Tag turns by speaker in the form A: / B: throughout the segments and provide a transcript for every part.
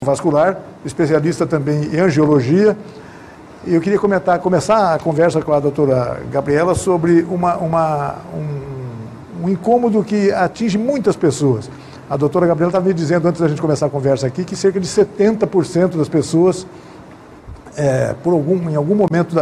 A: vascular, especialista também em angiologia. E eu queria começar a conversa com a doutora Gabriela sobre um incômodo que atinge muitas pessoas. A doutora Gabriela estava me dizendo, antes da gente começar a conversa aqui, que cerca de 70% das pessoas, em algum momento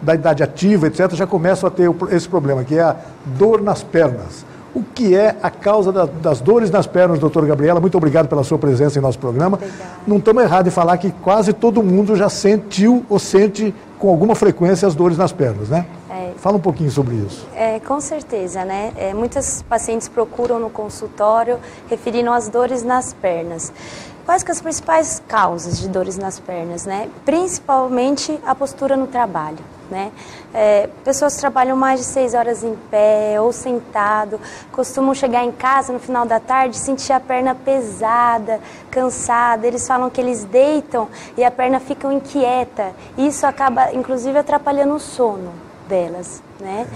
A: da idade ativa, etc., já começam a ter esse problema, que é a dor nas pernas. O que é a causa das dores nas pernas, doutora Gabriela? Muito obrigado pela sua presença em nosso programa.
B: Obrigada.
A: Não estamos errados em falar que quase todo mundo já sentiu ou sente com alguma frequência as dores nas pernas, né? Fala um pouquinho sobre isso.
B: Com certeza, né? Muitas pacientes procuram no consultório referindo as dores nas pernas. Quais que são as principais causas de dores nas pernas, né? Principalmente a postura no trabalho, né? Pessoas que trabalham mais de 6 horas em pé ou sentado, costumam chegar em casa no final da tarde e sentir a perna pesada, cansada. Eles falam que eles deitam e a perna fica inquieta. Isso acaba, inclusive, atrapalhando o sono delas, né?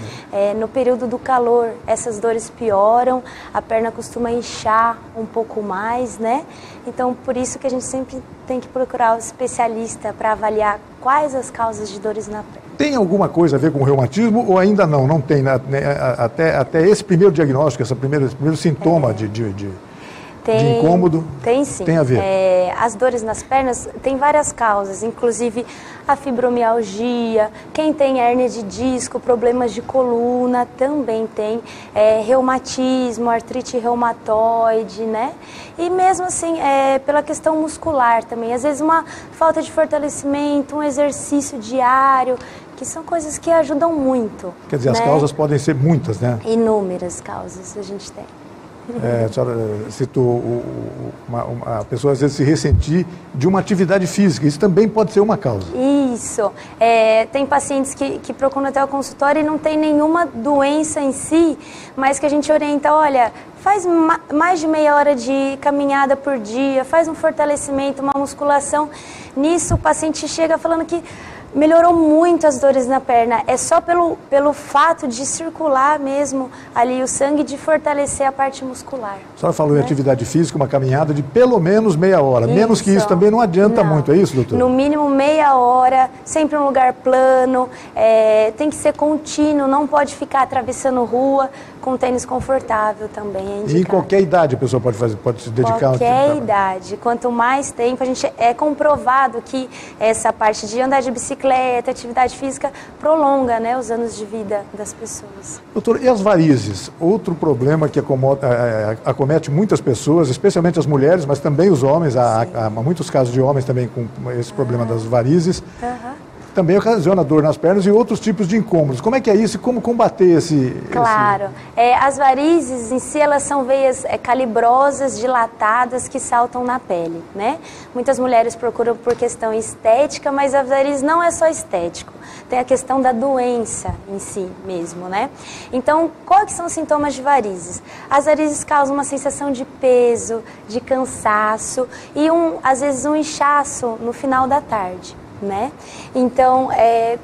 B: No período do calor, essas dores pioram, a perna costuma inchar um pouco mais, né? Então, por isso que a gente sempre tem que procurar o especialista para avaliar quais as causas de dores na perna.
A: Tem alguma coisa a ver com o reumatismo ou ainda não? Não tem, né? Até esse primeiro diagnóstico, esse primeiro sintoma de incômodo?
B: Tem sim.
A: Tem a ver?
B: As dores nas pernas tem várias causas, inclusive a fibromialgia, quem tem hérnia de disco, problemas de coluna, também tem reumatismo, artrite reumatoide, né? E mesmo assim, pela questão muscular também, às vezes uma falta de fortalecimento, um exercício diário, que são coisas que ajudam muito.
A: Quer dizer,
B: né?
A: As causas podem ser muitas, né?
B: Inúmeras causas a gente tem.
A: A senhora citou a pessoa às vezes se ressentir de uma atividade física, isso também pode ser uma causa.
B: Isso, tem pacientes que procuram até o consultório e não tem nenhuma doença em si, mas que a gente orienta, olha, faz mais de meia hora de caminhada por dia, faz um fortalecimento, uma musculação. Nisso o paciente chega falando que melhorou muito as dores na perna, é só pelo fato de circular mesmo ali o sangue, de fortalecer a parte muscular.
A: A senhora falou em atividade física, uma caminhada de pelo menos meia hora, menos que isso também não adianta muito, é isso, doutor?
B: No mínimo meia hora, sempre um lugar plano, tem que ser contínuo, não pode ficar atravessando rua, com tênis confortável também é indicado.
A: E em qualquer idade a pessoa pode se dedicar a
B: qualquer idade, quanto mais tempo, é comprovado que essa parte de andar de bicicleta, atividade física, prolonga, né, os anos de vida das pessoas.
A: Doutor, e as varizes? Outro problema que acomete muitas pessoas, especialmente as mulheres, mas também os homens, há muitos casos de homens também com esse problema das varizes. Também ocasiona dor nas pernas e outros tipos de incômodos. Como é que é isso e como combater esse...
B: Claro. As varizes em si, elas são veias calibrosas, dilatadas, que saltam na pele, né? Muitas mulheres procuram por questão estética, mas a varizes não é só estético. Tem a questão da doença em si mesmo, né? Então, quais são os sintomas de varizes? As varizes causam uma sensação de peso, de cansaço e, às vezes, um inchaço no final da tarde. Né? Então,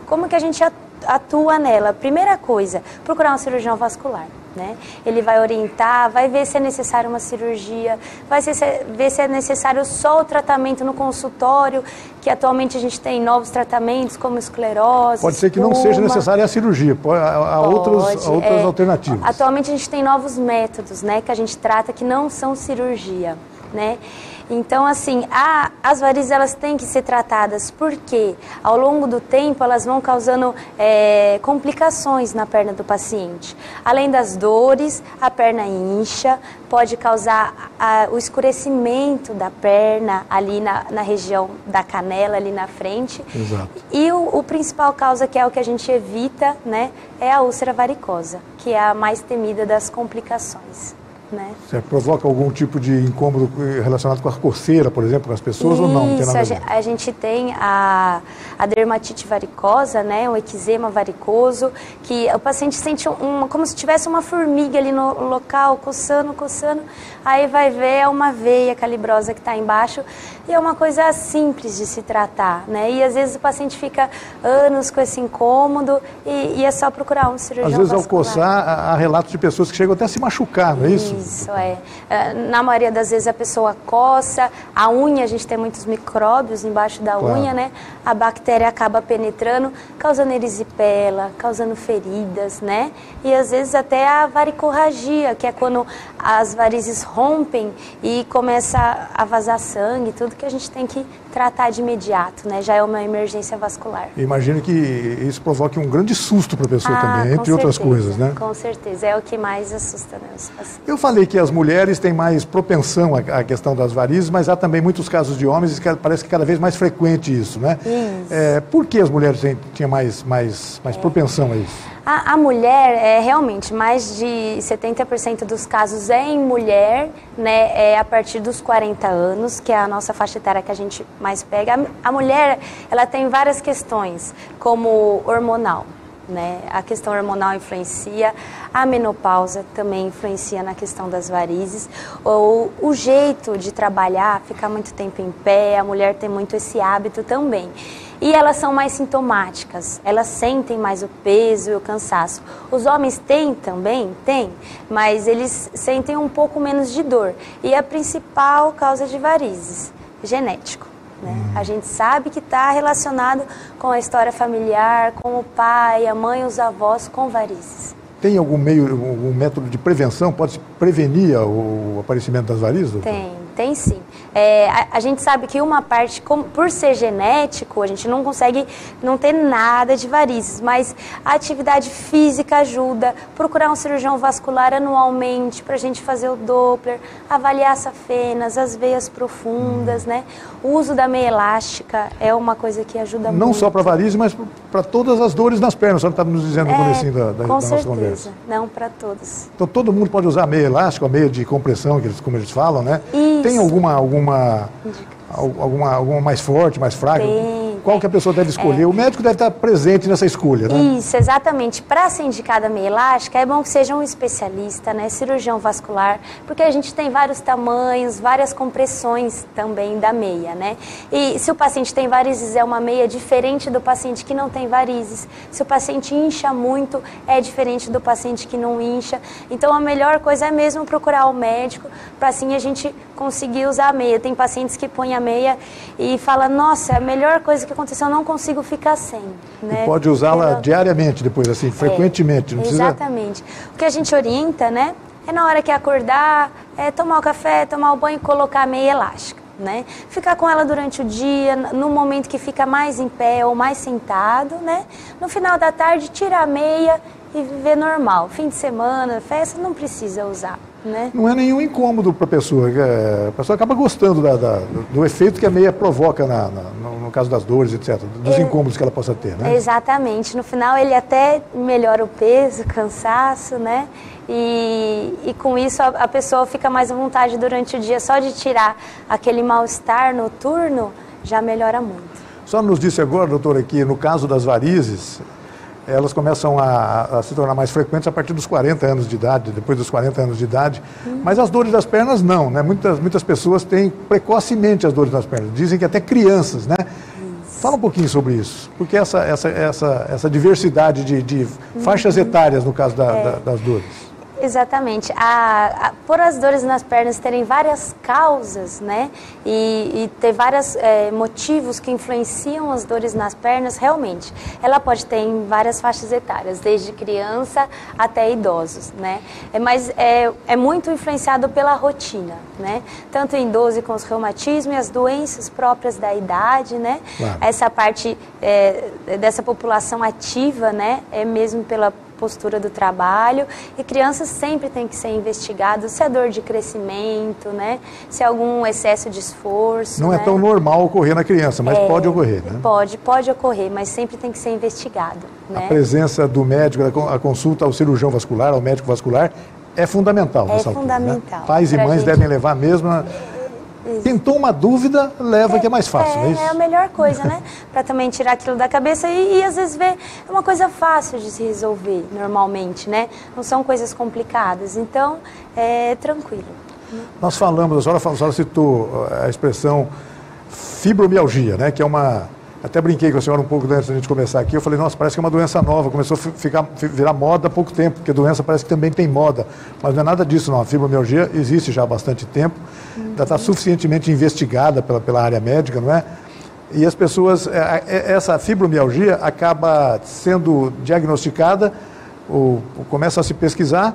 B: como que a gente atua nela? Primeira coisa, procurar um cirurgião vascular. Né? Ele vai orientar, vai ver se é necessário uma cirurgia, vai ver se é necessário só o tratamento no consultório, que atualmente a gente tem novos tratamentos como esclerose.
A: Pode ser que não seja necessária a cirurgia, há outras alternativas.
B: Atualmente a gente tem novos métodos, né, que a gente trata que não são cirurgia, né? Então, assim, as varizes elas têm que ser tratadas porque ao longo do tempo elas vão causando complicações na perna do paciente. Além das dores, a perna incha, pode causar o escurecimento da perna ali na região da canela, ali na frente.
A: Exato.
B: E o principal causa, que é o que a gente evita, né, é a úlcera varicosa, que é a mais temida das complicações. Né?
A: Você provoca algum tipo de incômodo relacionado com a coceira, por exemplo, com as pessoas ou não? Não tem nada a ver?
B: A gente tem a dermatite varicosa, né? Um eczema varicoso, que o paciente sente como se tivesse uma formiga ali no local, coçando, aí vai ver é uma veia calibrosa que está embaixo e é uma coisa simples de se tratar, né? E às vezes o paciente fica anos com esse incômodo e é só procurar um cirurgião vascular.
A: Às vezes ao coçar, há relatos de pessoas que chegam até a se machucar, não é isso?
B: Isso, na maioria das vezes a pessoa coça, a unha, a gente tem muitos micróbios embaixo da unha, né? A bactéria acaba penetrando, causando erisipela, causando feridas, né? E às vezes até a varicorragia, que é quando as varizes rompem e começa a vazar sangue, tudo que a gente tem que tratar de imediato, né? Já é uma emergência vascular.
A: Imagino que isso provoque um grande susto para a pessoa também, entre outras coisas, né?
B: Com certeza, é o que mais assusta, né, os pacientes.
A: Eu falei que as mulheres têm mais propensão à questão das varizes, mas há também muitos casos de homens, e parece que cada vez mais frequente isso, né? Isso. Por que as mulheres tinham mais propensão a isso?
B: A mulher, realmente, mais de 70% dos casos é em mulher, né, a partir dos 40 anos, que é a nossa faixa etária que a gente mais pega. A mulher, ela tem várias questões, como hormonal, né? A questão hormonal influencia, a menopausa também influencia na questão das varizes, ou o jeito de trabalhar, ficar muito tempo em pé, a mulher tem muito esse hábito também. E elas são mais sintomáticas, elas sentem mais o peso e o cansaço. Os homens têm também, mas eles sentem um pouco menos de dor. E a principal causa de varizes, genético. Né? A gente sabe que está relacionado com a história familiar, com o pai, a mãe, os avós com varizes.
A: Tem algum método de prevenção? Pode-se prevenir o aparecimento das varizes? Doutor?
B: Tem sim. A gente sabe que uma parte, por ser genético, a gente não consegue não ter nada de varizes, mas a atividade física ajuda, procurar um cirurgião vascular anualmente para a gente fazer o Doppler, avaliar as safenas, as veias profundas, né? O uso da meia elástica é uma coisa que ajuda muito.
A: Não só para varizes, mas para todas as dores nas pernas, só que estava nos dizendo no comecinho da nossa conversa.
B: Não para todos.
A: Então todo mundo pode usar meia elástica, a meia de compressão, como eles falam, né?
B: Isso.
A: Tem alguma mais forte, mais fraca? Qual que a pessoa deve escolher? O médico deve estar presente nessa escolha, né?
B: Isso, exatamente. Para ser indicada a meia elástica, é bom que seja um especialista, né? Cirurgião vascular, porque a gente tem vários tamanhos, várias compressões também da meia, né? E se o paciente tem varizes, é uma meia diferente do paciente que não tem varizes. Se o paciente incha muito, é diferente do paciente que não incha. Então, a melhor coisa é mesmo procurar o médico, para assim a gente conseguir usar a meia. Tem pacientes que põem a meia e falam, nossa, a melhor coisa que aconteceu, eu não consigo ficar sem. Né?
A: E pode usá-la diariamente depois, assim, frequentemente. Não precisa...
B: Exatamente. O que a gente orienta, né, é na hora que acordar, tomar o café, tomar o banho e colocar a meia elástica. Né? Ficar com ela durante o dia, no momento que fica mais em pé ou mais sentado, né? No final da tarde, tira a meia e viver normal. Fim de semana, festa, não precisa usar. Né?
A: Não é nenhum incômodo para a pessoa. A pessoa acaba gostando do efeito que a meia provoca no caso das dores, etc. Dos incômodos que ela possa ter, né?
B: Exatamente. No final ele até melhora o peso, o cansaço, né? E com isso a pessoa fica mais à vontade durante o dia. Só de tirar aquele mal-estar noturno já melhora muito.
A: Só nos disse agora, doutora, que no caso das varizes, elas começam a se tornar mais frequentes a partir dos 40 anos de idade, depois dos 40 anos de idade. Mas as dores das pernas não, né? Muitas pessoas têm precocemente as dores das pernas. Dizem que até crianças, né? Fala um pouquinho sobre isso. Porque essa diversidade de faixas etárias no caso das dores.
B: Exatamente. Por as dores nas pernas terem várias causas, né? E ter vários motivos que influenciam as dores nas pernas, realmente. Ela pode ter em várias faixas etárias, desde criança até idosos, né? Mas é muito influenciado pela rotina, né? Tanto em idoso com os reumatismos e as doenças próprias da idade, né? Claro. Essa parte dessa população ativa, né? É mesmo pela postura do trabalho, e crianças sempre tem que ser investigadas se é dor de crescimento, né? Se é algum excesso de esforço.
A: Não
B: né?
A: é tão normal ocorrer na criança, mas pode ocorrer, né?
B: Pode ocorrer, mas sempre tem que ser investigado. Né?
A: A presença do médico, a consulta ao cirurgião vascular, ao médico vascular, é fundamental nessa altura. É fundamental. Né? Pais e mães devem levar mesmo. Pintou uma dúvida, leva que é mais fácil, não é isso?
B: É a melhor coisa, né? Para também tirar aquilo da cabeça e às vezes ver, é uma coisa fácil de se resolver normalmente, né? Não são coisas complicadas, então é tranquilo.
A: Nós falamos, a senhora citou a expressão fibromialgia, né? Que é uma Até brinquei com a senhora um pouco antes da gente começar aqui. Eu falei, nossa, parece que é uma doença nova. Começou a virar moda há pouco tempo, porque a doença parece que também tem moda. Mas não é nada disso, não. A fibromialgia existe já há bastante tempo. Já está suficientemente investigada pela área médica, não é? E as pessoas, essa fibromialgia acaba sendo diagnosticada, ou começa a se pesquisar,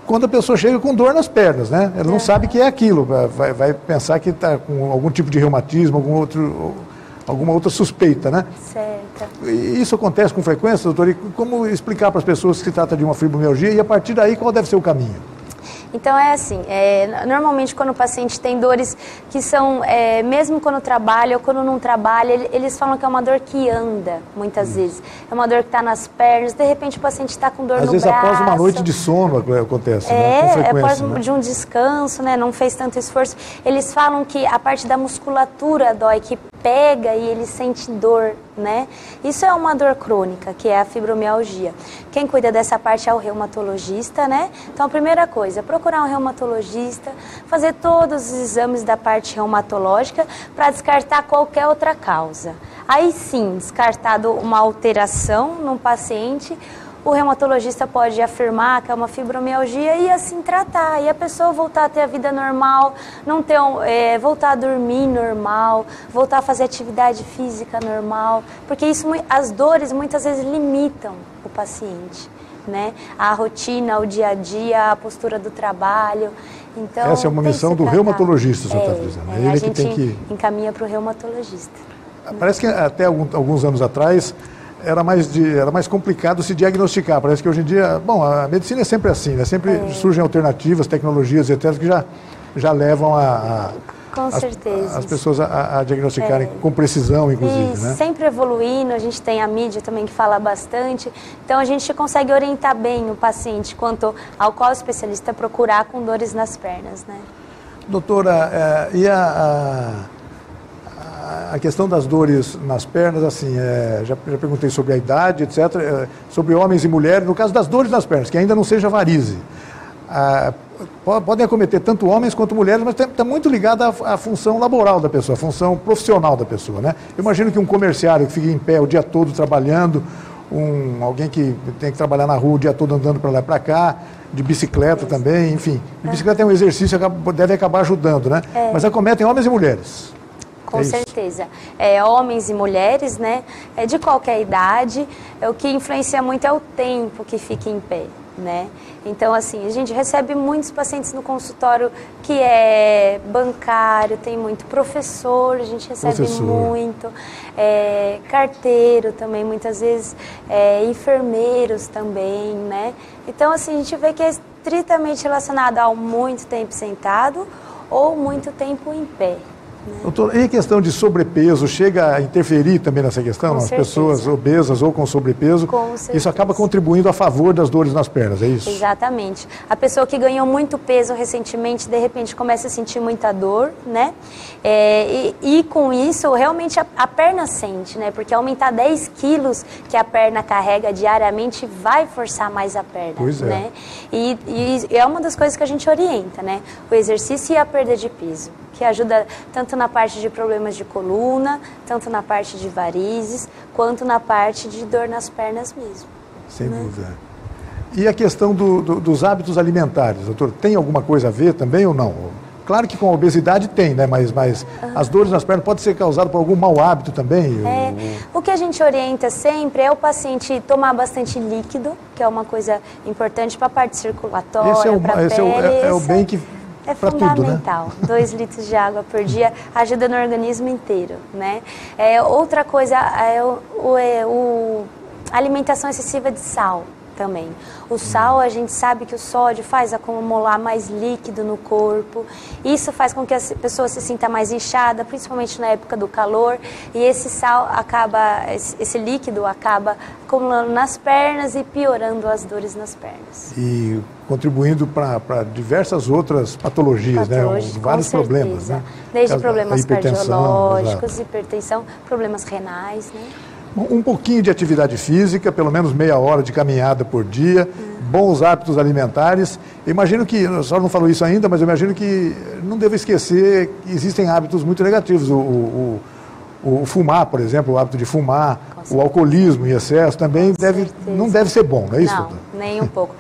A: quando a pessoa chega com dor nas pernas, né? Ela não sabe que é aquilo, vai pensar que está com algum tipo de reumatismo, alguma outra suspeita, né?
B: Certo.
A: E isso acontece com frequência, doutor? E como explicar para as pessoas que se trata de uma fibromialgia e a partir daí qual deve ser o caminho?
B: Então é assim, normalmente quando o paciente tem dores que são, mesmo quando trabalha ou quando não trabalha, eles falam que é uma dor que anda, muitas vezes. É uma dor que está nas pernas, de repente o paciente está com dor no braço.
A: Às vezes após uma noite de sono acontece, né? Com frequência,
B: após
A: né?
B: de um descanso, né? Não fez tanto esforço. Eles falam que a parte da musculatura dói, que pega e ele sente dor, né? Isso é uma dor crônica, que é a fibromialgia. Quem cuida dessa parte é o reumatologista, né? Então a primeira coisa, procurar um reumatologista, fazer todos os exames da parte reumatológica para descartar qualquer outra causa. Aí sim, descartado uma alteração num paciente, o reumatologista pode afirmar que é uma fibromialgia e assim tratar. E a pessoa voltar a ter a vida normal, não ter voltar a dormir normal, voltar a fazer atividade física normal. Porque as dores muitas vezes limitam o paciente, né? A rotina, o dia a dia, a postura do trabalho. Então,
A: essa é uma missão do reumatologista, o senhor está dizendo. É ele que tem que
B: encaminha para o reumatologista.
A: Parece que até alguns anos atrás era mais complicado se diagnosticar. Parece que hoje em dia, bom, a medicina é sempre assim, né? Sempre surgem alternativas, tecnologias, etc., que já levam
B: com certeza.
A: as pessoas a diagnosticarem com precisão, inclusive.
B: E
A: né?
B: sempre evoluindo, a gente tem a mídia também que fala bastante, então a gente consegue orientar bem o paciente quanto ao qual especialista procurar com dores nas pernas, né?
A: Doutora, e a questão das dores nas pernas, assim, já perguntei sobre a idade, etc., sobre homens e mulheres, no caso das dores nas pernas, que ainda não seja varize. Podem acometer tanto homens quanto mulheres, mas está muito ligada à função laboral da pessoa, à função profissional da pessoa, né? Eu imagino que um comerciário que fica em pé o dia todo trabalhando, alguém que tem que trabalhar na rua o dia todo andando para lá e para cá, de bicicleta também, enfim. De bicicleta é um exercício que deve acabar ajudando, né? Mas acometem homens e mulheres.
B: Com certeza. Homens e mulheres, né? De qualquer idade. O que influencia muito é o tempo que fica em pé, né? Então, assim, a gente recebe muitos pacientes no consultório que é bancário, tem muito professor, a gente recebe muito, carteiro também, muitas vezes, enfermeiros também, né? Então, assim, a gente vê que é estritamente relacionado ao muito tempo sentado ou muito tempo em pé.
A: Doutor, e a questão de sobrepeso chega a interferir também nessa questão? As pessoas obesas ou com sobrepeso, isso acaba contribuindo a favor das dores nas pernas, é isso?
B: Exatamente. A pessoa que ganhou muito peso recentemente, de repente começa a sentir muita dor, né? E com isso, realmente a perna sente, né? Porque aumentar 10 quilos que a perna carrega diariamente vai forçar mais a perna,
A: pois
B: né? E é uma das coisas que a gente orienta, né? O exercício e a perda de peso, que ajuda tanto na parte de problemas de coluna, tanto na parte de varizes, quanto na parte de dor nas pernas mesmo.
A: Sem dúvida. E a questão dos hábitos alimentares, doutor, tem alguma coisa a ver também ou não? Claro que com a obesidade tem, né? Mas as dores nas pernas podem ser causadas por algum mau hábito também?
B: O que a gente orienta sempre é o paciente tomar bastante líquido, que é uma coisa importante para a parte circulatória, para a pele.
A: Esse é o bem que...
B: É fundamental. Tudo, né? 2 litros de água por dia ajuda no organismo inteiro, né? Outra coisa é a alimentação excessiva de sal também. O sal, a gente sabe que o sódio faz acumular mais líquido no corpo. Isso faz com que a pessoa se sinta mais inchada, principalmente na época do calor. E esse sal esse líquido acaba acumulando nas pernas e piorando as dores nas pernas.
A: E contribuindo para diversas outras patologias, né? Vários problemas, né?
B: Desde problemas cardiológicos, hipertensão, problemas renais, né?
A: Um pouquinho de atividade física, pelo menos meia hora de caminhada por dia, bons hábitos alimentares. Eu imagino que, a senhora não falou isso ainda, mas eu imagino que não devo esquecer que existem hábitos muito negativos. O O fumar, por exemplo, o hábito de fumar, o alcoolismo em excesso também não deve ser bom, não é isso?
B: Não, nem um pouco.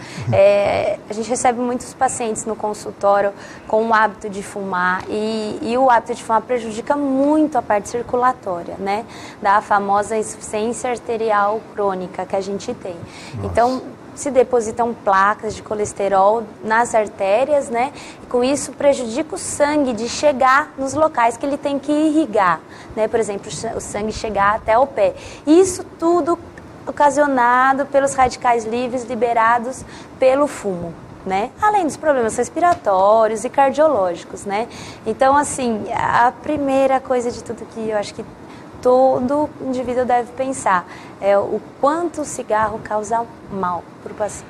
B: A gente recebe muitos pacientes no consultório com o hábito de fumar e o hábito de fumar prejudica muito a parte circulatória, né? Da famosa insuficiência arterial crônica que a gente tem. Nossa. Então, se depositam placas de colesterol nas artérias, né? E com isso prejudica o sangue de chegar nos locais que ele tem que irrigar, né? Por exemplo, o sangue chegar até o pé. Isso tudo ocasionado pelos radicais livres liberados pelo fumo, né? Além dos problemas respiratórios e cardiológicos, né? Então, assim, a primeira coisa de tudo que eu acho que todo indivíduo deve pensar é o quanto o cigarro causa mal para o paciente.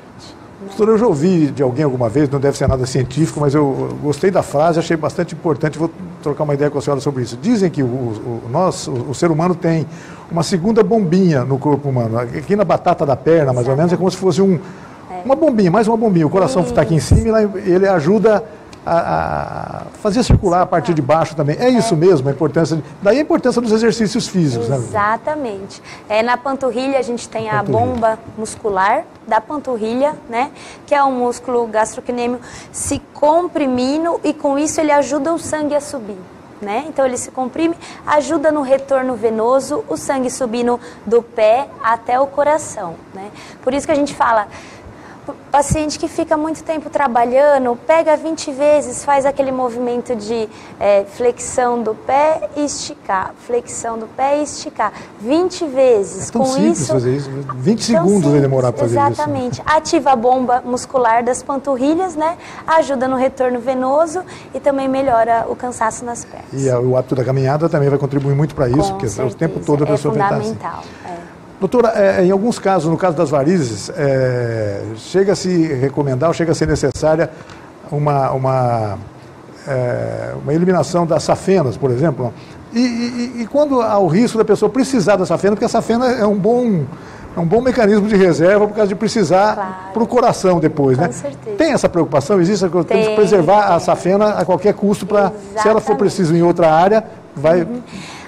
B: Né?
A: Doutora, eu já ouvi de alguém alguma vez, não deve ser nada científico, mas eu gostei da frase, achei bastante importante, vou trocar uma ideia com a senhora sobre isso. Dizem que o ser humano tem uma segunda bombinha no corpo humano, aqui na batata da perna, mais ou menos, é como se fosse uma bombinha, mais uma bombinha. O coração está aqui em cima e ele ajuda a fazer circular a partir de baixo também. É isso mesmo, a importância. Daí a importância dos exercícios físicos, né?
B: Exatamente. Na panturrilha a gente tem a bomba muscular da panturrilha, né? Que é um músculo gastrocnêmio se comprimindo e com isso ele ajuda o sangue a subir. Né? Então ele se comprime, ajuda no retorno venoso, o sangue subindo do pé até o coração. Né? Por isso que a gente fala, paciente que fica muito tempo trabalhando, pega 20 vezes, faz aquele movimento de flexão do pé e esticar, flexão do pé e esticar, 20 vezes.
A: É tão simples fazer isso, 20 segundos vai demorar para fazer isso.
B: Exatamente. Ativa a bomba muscular das panturrilhas, né? Ajuda no retorno venoso e também melhora o cansaço nas pernas.
A: E o hábito da caminhada também vai contribuir muito para isso, porque o tempo todo a pessoa vai estar assim.
B: É fundamental.
A: Doutora, em alguns casos, no caso das varizes, chega a se recomendar ou chega a ser necessária uma eliminação das safenas, por exemplo. E quando há o risco da pessoa precisar da safena, porque a safena é um bom mecanismo de reserva por causa de precisar para o coração depois, né?
B: Com certeza.
A: Tem essa preocupação? Existe? Temos que preservar a safena a qualquer custo para, se ela for preciso em outra área, vai...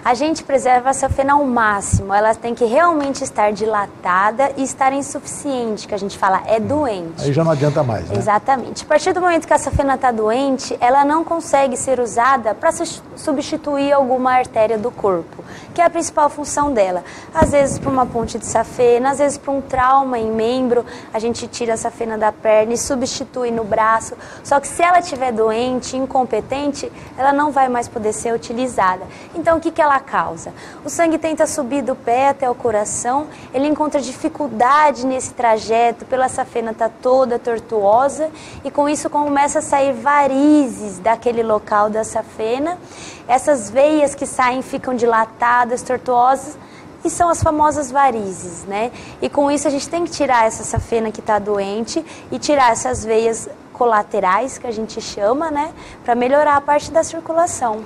B: A gente preserva a safena ao máximo, ela tem que realmente estar dilatada e estar insuficiente, que a gente fala, é doente.
A: Aí já não adianta mais, né?
B: Exatamente. A partir do momento que a safena está doente, ela não consegue ser usada para substituir alguma artéria do corpo, que é a principal função dela. Às vezes para uma ponte de safena, às vezes para um trauma em membro, a gente tira a safena da perna e substitui no braço. Só que se ela estiver doente, incompetente, ela não vai mais poder ser utilizada. Então o que ela causa? O sangue tenta subir do pé até o coração, ele encontra dificuldade nesse trajeto, pela safena estar toda tortuosa e com isso começa a sair varizes daquele local da safena. Essas veias que saem ficam dilatadas, tortuosas e são as famosas varizes, né? E com isso a gente tem que tirar essa safena que está doente e tirar essas veias colaterais, que a gente chama, né? Para melhorar a parte da circulação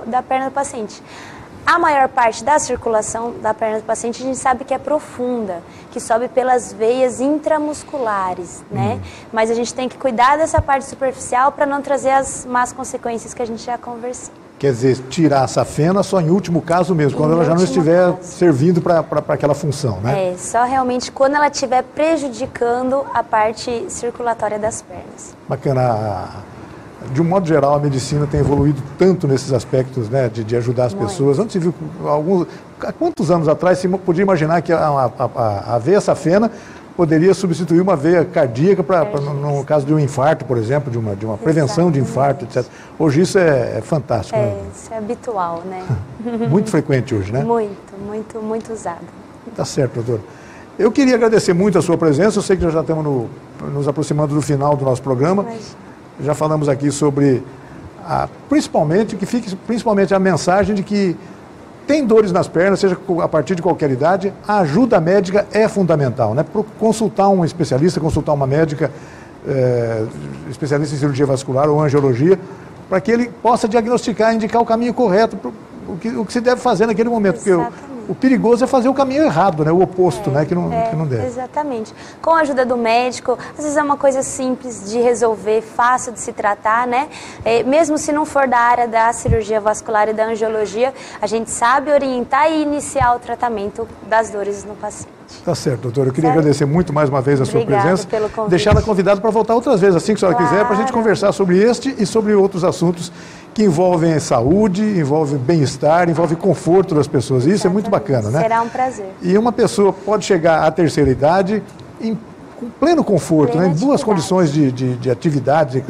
B: da perna do paciente. A maior parte da circulação da perna do paciente a gente sabe que é profunda, que sobe pelas veias intramusculares, né? Mas a gente tem que cuidar dessa parte superficial para não trazer as más consequências que a gente já conversou.
A: Quer dizer, tirar a safena só em último caso mesmo, quando ela já não estiver servindo para aquela função, né?
B: Só realmente quando ela estiver prejudicando a parte circulatória das pernas.
A: Bacana. De um modo geral, a medicina tem evoluído tanto nesses aspectos, né, de ajudar as pessoas. Antes se viu há quantos anos atrás se podia imaginar que a veia safena poderia substituir uma veia cardíaca no caso de um infarto, por exemplo, de uma prevenção de infarto, etc. Hoje isso é fantástico. Né?
B: Isso é habitual, né?
A: Muito frequente hoje, né?
B: Muito usado.
A: Tá certo, doutor. Eu queria agradecer muito a sua presença. Eu sei que já estamos nos aproximando do final do nosso programa. Já falamos aqui sobre, principalmente a mensagem de que tem dores nas pernas, seja a partir de qualquer idade, a ajuda médica é fundamental, né? Consultar um especialista, consultar uma médica, especialista em cirurgia vascular ou angiologia, para que ele possa diagnosticar, indicar o caminho correto, o que se deve fazer naquele momento.
B: Exatamente.
A: Porque o perigoso é fazer o caminho errado, né? O oposto, né? Que não deve.
B: Exatamente. Com a ajuda do médico, às vezes é uma coisa simples de resolver, fácil de se tratar, né? Mesmo se não for da área da cirurgia vascular e da angiologia, a gente sabe orientar e iniciar o tratamento das dores no paciente.
A: Tá certo, doutora. Eu queria agradecer muito mais uma vez a sua presença.
B: Pelo convite.
A: Deixá-la convidada para voltar outras vezes, assim que a senhora quiser, para a gente conversar sobre este e sobre outros assuntos que envolvem saúde, envolvem bem-estar, envolvem conforto das pessoas. E isso é muito bacana, né?
B: Será um prazer.
A: E uma pessoa pode chegar à terceira idade com pleno conforto, né? Em boas condições de atividade,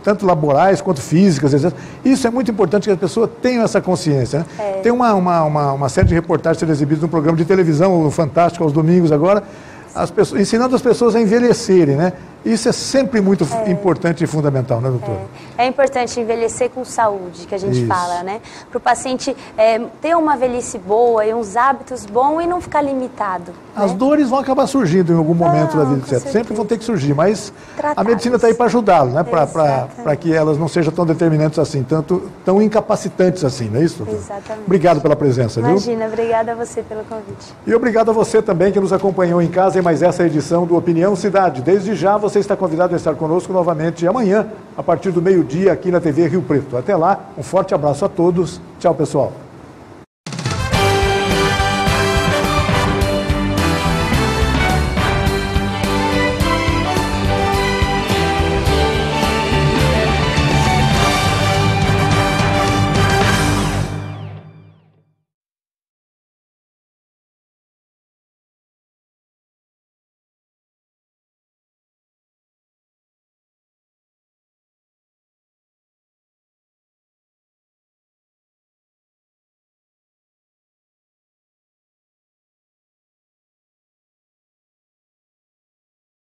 A: tanto laborais quanto físicas, etc. Isso é muito importante que as pessoas tenham essa consciência, né? Tem uma série de reportagens sendo exibidas no programa de televisão, no Fantástico, aos domingos agora, ensinando as pessoas a envelhecerem, né? Isso é sempre muito importante e fundamental, né, doutor?
B: É importante envelhecer com saúde, que a gente fala, né? Para o paciente ter uma velhice boa e uns hábitos bons e não ficar limitado.
A: As dores vão acabar surgindo em algum momento da vida, certo? Sempre vão ter que surgir, mas a medicina está aí para ajudá-lo, né? Para que elas não sejam tão determinantes assim, tão incapacitantes assim, não é isso, doutor?
B: Exatamente.
A: Obrigado pela presença, viu?
B: Imagina, obrigada a você pelo convite.
A: E obrigado a você também que nos acompanhou em casa em mais essa edição do Opinião Cidade. Desde já você está convidado a estar conosco novamente amanhã, a partir do meio-dia, aqui na TV Rio Preto. Até lá, um forte abraço a todos. Tchau, pessoal.